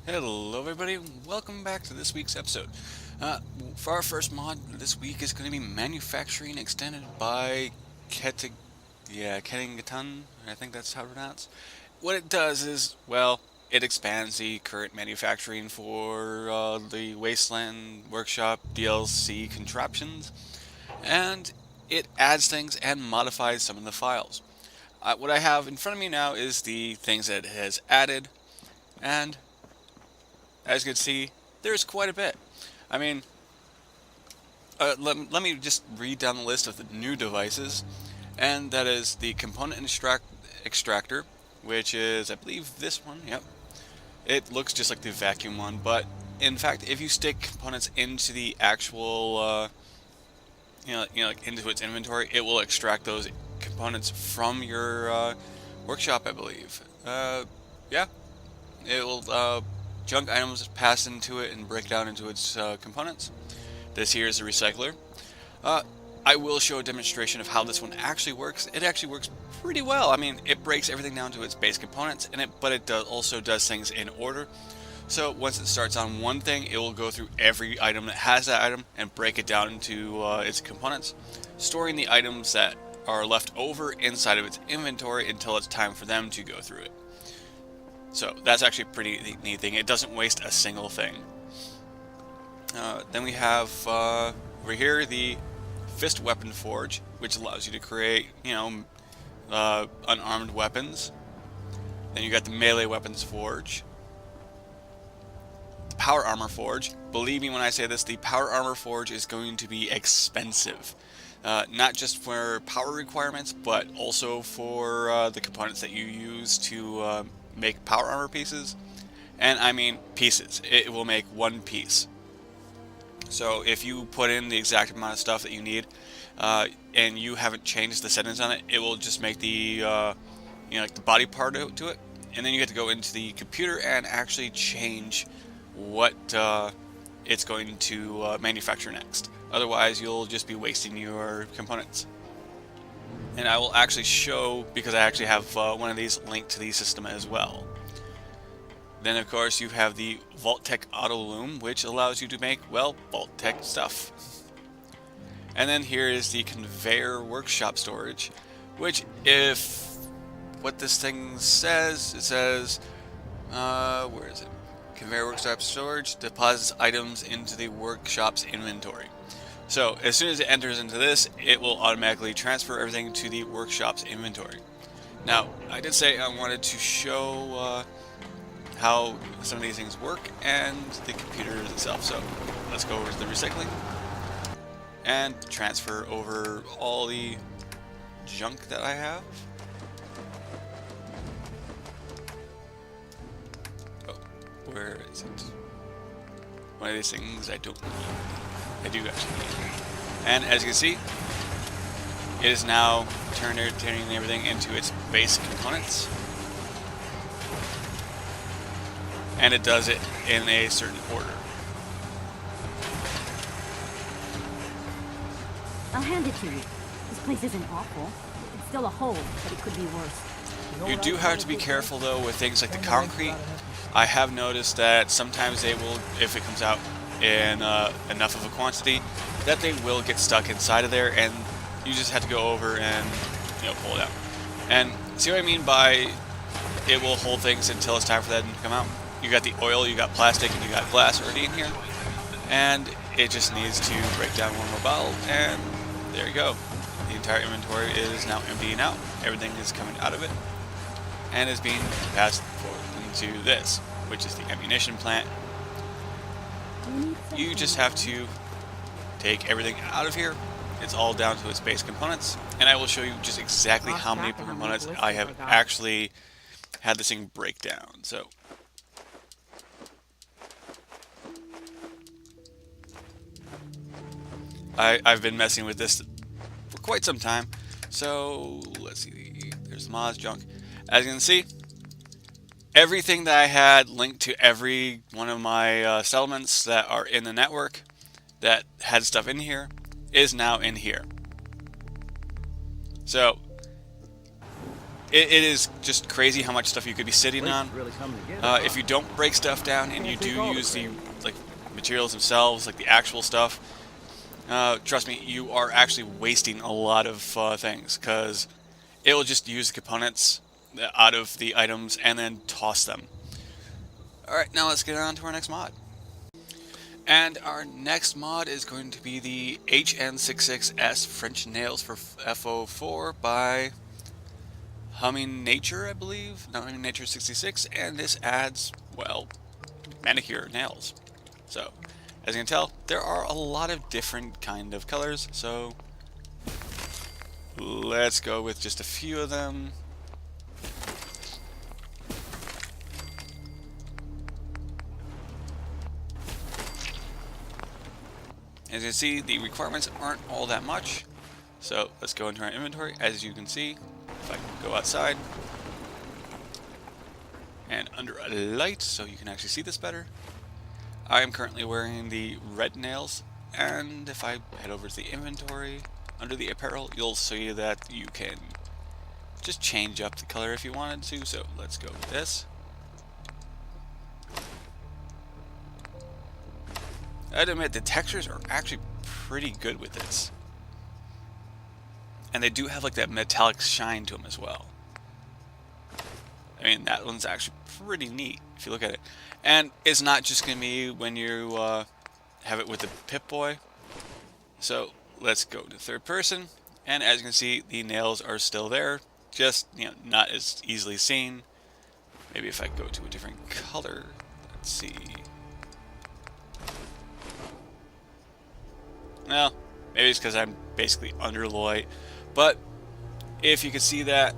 Hello everybody, welcome back to this week's episode. For our first mod this week is going to be Manufacturing Extended by Kentington, I think that's how to pronounce. What it does is, well, it expands the current manufacturing for the Wasteland Workshop DLC contraptions, and it adds things and modifies some of the files. What I have in front of me now is the things that it has added, and as you can see, there's quite a bit. I mean, let me just read down the list of the new devices, and that is the component extractor, which is, I believe, this one. Yep, it looks just like the vacuum one, but in fact, if you stick components into the actual, like into its inventory, it will extract those components from your workshop, I believe. Yeah, it will junk items pass into it and break down into its components. This here is a recycler. Uh, I will show a demonstration of how this one actually works. It actually works pretty well. I mean, it breaks everything down to its base components, but it also does things in order. So once it starts on one thing, it will go through every item that has that item and break it down into its components, storing the items that are left over inside of its inventory until it's time for them to go through it. So that's actually a pretty neat thing. It doesn't waste a single thing. Then we have over here the Fist Weapon Forge, which allows you to create, unarmed weapons. Then you got the Melee Weapons Forge, the Power Armor Forge. Believe me when I say this, the Power Armor Forge is going to be expensive. Not just for power requirements, but also for the components that you use to make power armor pieces. And I mean pieces. It will make one piece. So if you put in the exact amount of stuff that you need, and you haven't changed the settings on it, it will just make the like the body part to it, and then you get to go into the computer and actually change what it's going to manufacture next. Otherwise, you'll just be wasting your components. And I will actually show, because I actually have one of these linked to the system as well. Then of course you have the Vault-Tec Auto Loom, which allows you to make, well, Vault-Tec stuff. And then here is the Conveyor Workshop Storage, which, if what this thing says, it says, where is it? Conveyor Workshop Storage deposits items into the workshop's inventory. So as soon as it enters into this, it will automatically transfer everything to the workshop's inventory. Now, I did say I wanted to show how some of these things work and the computer itself. So let's go over to the recycling and transfer over all the junk that I have. Oh, where is it? One of these things I don't need. I do actually need. And as you can see, it is now turning everything into its base components. And it does it in a certain order. I'll hand it to you. This place isn't awful. It's still a hole, but it could be worse. You do have to be careful though with things like the concrete. I have noticed that sometimes they will, if it comes out in enough of a quantity, that they will get stuck inside of there, and you just have to go over and pull it out. And see what I mean by it will hold things until it's time for that to come out. You got the oil, you got plastic, and you got glass already in here, and it just needs to break down one more bottle, and there you go. The entire inventory is now emptying out. Everything is coming out of it and is being passed forward into this, which is the ammunition plant. You just have to take everything out of here. It's all down to its base components, and I will show you just exactly how many components I have actually had this thing break down. So I've been messing with this for quite some time. So let's see, there's the mods junk. As you can see, everything that I had linked to every one of my settlements that are in the network that had stuff in here is now in here. So it is just crazy how much stuff you could be sitting on. Really coming together, If you don't break stuff down and you do use the like materials themselves, like the actual stuff, trust me, you are actually wasting a lot of things, because it will just use the components out of the items and then toss them. Alright, now let's get on to our next mod. And our next mod is going to be the HN66s French Nails for FO4 by Humming Nature, I believe. No, Humming Nature 66, and this adds, well, manicure nails. So, as you can tell, there are a lot of different kind of colors, so let's go with just a few of them. As you can see, the requirements aren't all that much, so let's go into our inventory. As you can see, if I can go outside and under a light so you can actually see this better, I am currently wearing the red nails, and if I head over to the inventory under the apparel, you'll see that you can just change up the color if you wanted to. So let's go with this. I'd admit the textures are actually pretty good with this, and they do have like that metallic shine to them as well. I mean, that one's actually pretty neat if you look at it. And it's not just going to be when you have it with the Pipboy. So let's go to third person, and as you can see, the nails are still there, just not as easily seen. Maybe if I go to a different color, let's see. Well, maybe it's because I'm basically under the light, but if you can see that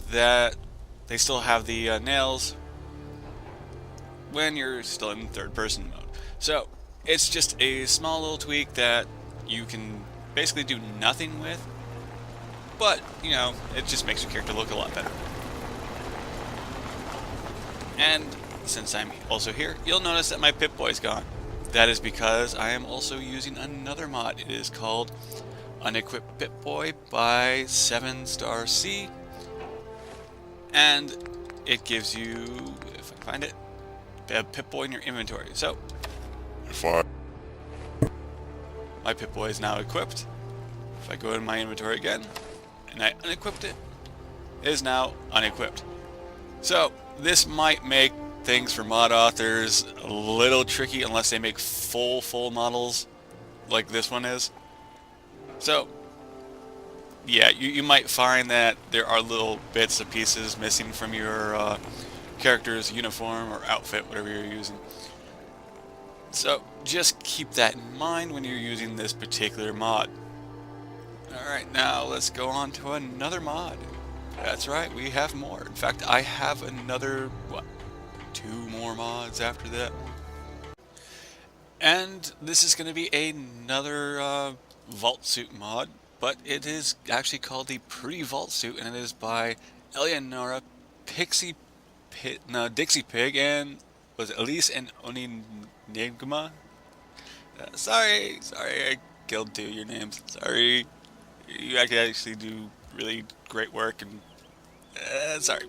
they still have the nails when you're still in third person mode. So it's just a small little tweak that you can basically do nothing with, but it just makes your character look a lot better. And since I'm also here, you'll notice that my Pip-Boy's gone. That is because I am also using another mod. It is called Unequip Pipboy by 7*C, and it gives you, if I can find it, a Pip-Boy in your inventory. So, my Pip-Boy is now equipped. If I go in my inventory again, and I unequipped it, it is now unequipped. So, this might make things for mod authors a little tricky unless they make full models like this one is. So yeah, you might find that there are little bits of pieces missing from your character's uniform or outfit, whatever you're using. So just keep that in mind when you're using this particular mod. Alright, now let's go on to another mod. That's right, we have more. In fact, I have another, 2 more mods after that. And this is going to be another vault suit mod, but it is actually called the Prudy Vault Suit, and it is by Elianora, DixiePig, and was it Ellise and OniNigma? Sorry, I killed 2 of your names. Sorry, you actually do really great work, and sorry.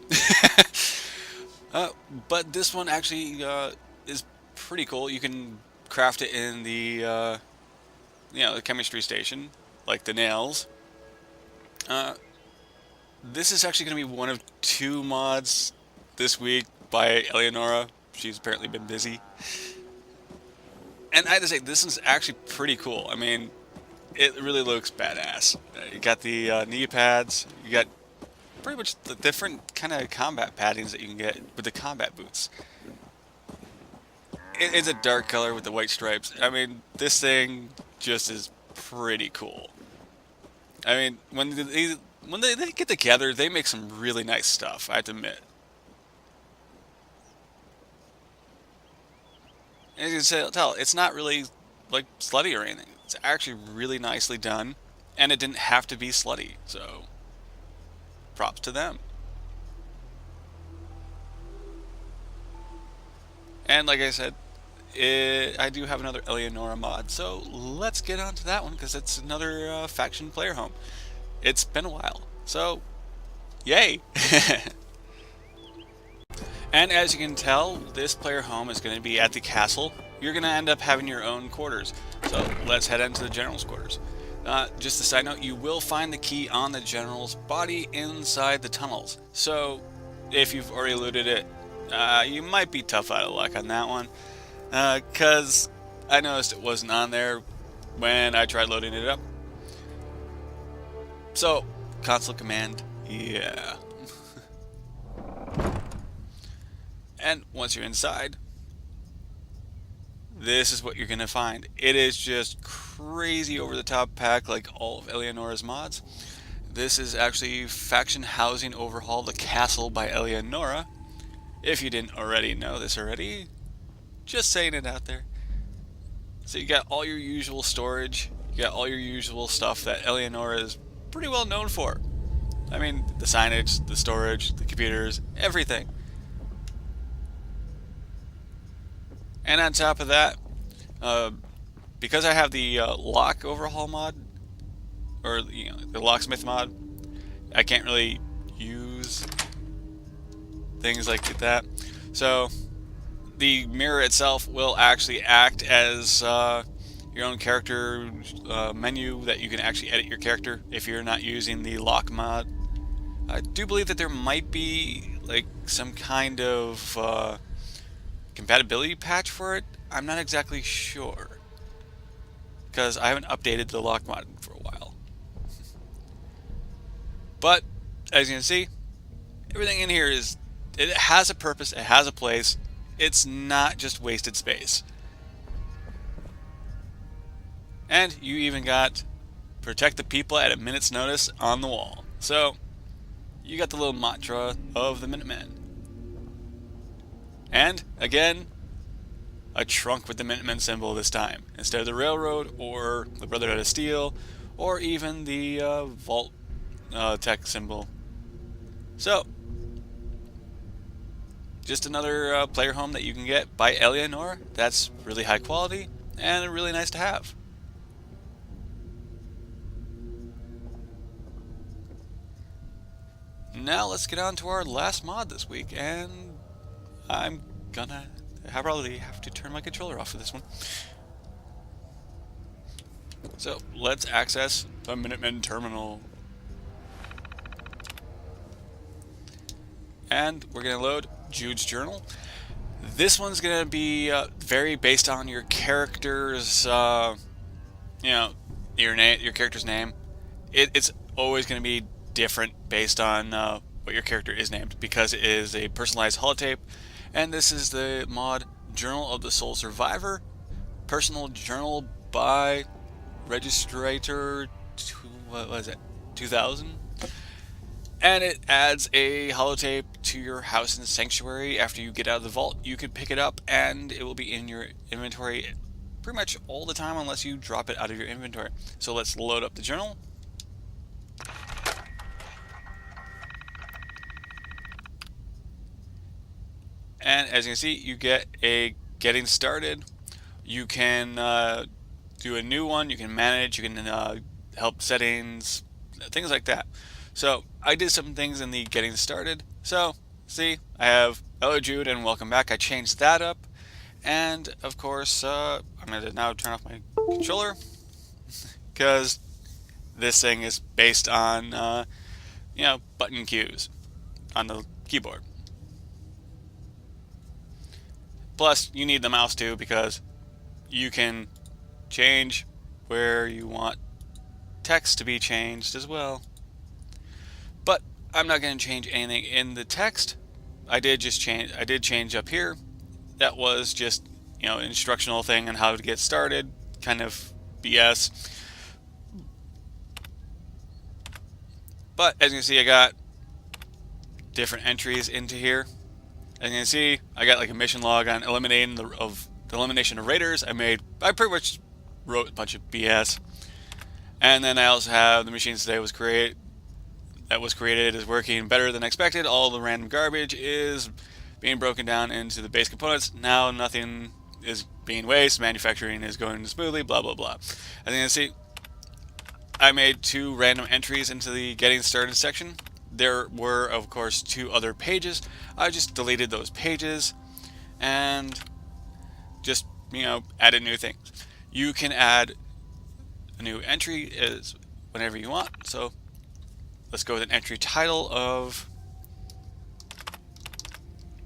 But this one actually is pretty cool. You can craft it in the the chemistry station, like the nails. This is actually going to be one of 2 mods this week by Elianora. She's apparently been busy. And I have to say, this is actually pretty cool. I mean, it really looks badass. You got the knee pads, you got pretty much the different kind of combat paddings that you can get with the combat boots. It's a dark color with the white stripes. I mean, this thing just is pretty cool. I mean, when they get together, they make some really nice stuff, I have to admit. And as you can tell, it's not really like slutty or anything. It's actually really nicely done, and it didn't have to be slutty, so props to them. And like I said, I do have another Elianora mod, so let's get on to that one, because it's another faction player home. It's been a while, so Yay! And as you can tell, this player home is going to be at the castle. You're going to end up having your own quarters. So let's head into the general's quarters. Just a side note, you will find the key on the general's body inside the tunnels. So if you've already looted it, you might be tough out of luck on that one. Because I noticed it wasn't on there when I tried loading it up. So, console command, yeah. And once you're inside, this is what you're going to find. It is just crazy over-the-top pack like all of Elianora's mods. This is actually Faction Housing Overhaul the Castle by Elianora. If you didn't already know this already, just saying it out there. So you got all your usual storage, you got all your usual stuff that Elianora is pretty well known for. I mean, the signage, the storage, the computers, everything. And on top of that, because I have the lock overhaul mod, or the locksmith mod, I can't really use things like that. So the mirror itself will actually act as your own character menu that you can actually edit your character if you're not using the lock mod. I do believe that there might be like some kind of compatibility patch for it. I'm not exactly sure because I haven't updated the lock mod for a while. But as you can see, everything in here it has a purpose, it has a place. It's not just wasted space. And you even got protect the people at a minute's notice on the wall. So you got the little mantra of the Minutemen. And again, a trunk with the Minutemen symbol this time, instead of the railroad or the Brotherhood of Steel or even the Vault Tech symbol. So just another player home that you can get by Elianora. That's really high quality and really nice to have. Now let's get on to our last mod this week, and I probably have to turn my controller off for this one. So let's access the Minutemen terminal. And we're going to load Jude's journal. This one's going to be very based on your character's, your character's name. It's always going to be different based on what your character is named, because it is a personalized holotape. And this is the mod Journal of the Soul Survivor, personal journal by Registrator, what was it, 2000? And it adds a holotape to your house in the sanctuary. After you get out of the vault, you can pick it up and it will be in your inventory pretty much all the time unless you drop it out of your inventory. So let's load up the journal. And as you can see, you get a getting started. You can do a new one, you can manage, you can help settings, things like that. So I did some things in the getting started. So see, I have hello Jude and welcome back. I changed that up. And of course, I'm going to now turn off my controller because this thing is based on, button cues on the keyboard. Plus, you need the mouse too because you can change where you want text to be changed as well. But I'm not going to change anything in the text. I did change up here. That was just, an instructional thing on how to get started, kind of BS. But as you can see, I got different entries into here. As you can see, I got like a mission log on elimination of raiders. I pretty much wrote a bunch of BS. And then I also have the machines today was created is working better than expected. All the random garbage is being broken down into the base components. Now nothing is being wasted. Manufacturing is going smoothly, blah, blah, blah. As you can see, I made 2 random entries into the getting started section. there were, of course, 2 other pages. I just deleted those pages and just, added new things. You can add a new entry as whenever you want. So let's go with an entry title of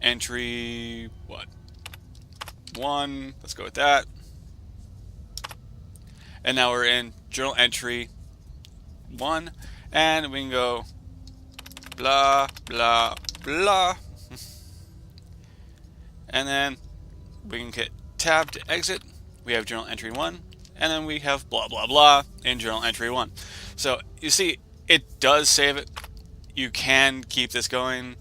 entry 1. Let's go with that. And now we're in journal entry 1, and we can go blah blah blah, and then we can hit tab to exit. We have journal entry 1, and then we have blah blah blah in journal entry 1. So you see, it does save it. You can keep this going,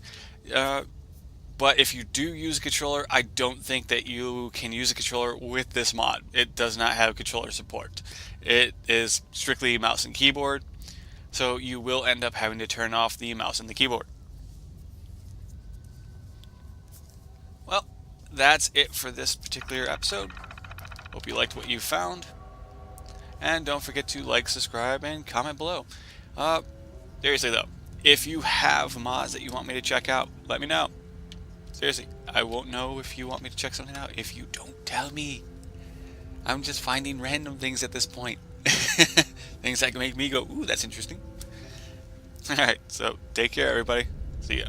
but if you do use a controller, I don't think that you can use a controller with this mod. It does not have controller support. It is strictly mouse and keyboard, so you will end up having to turn off the mouse and the keyboard. Well, that's it for this particular episode. Hope you liked what you found. And don't forget to like, subscribe, and comment below. Seriously though, if you have mods that you want me to check out, let me know. Seriously, I won't know if you want me to check something out if you don't tell me. I'm just finding random things at this point. Things that can make me go, ooh, that's interesting. Alright, so take care everybody. See ya.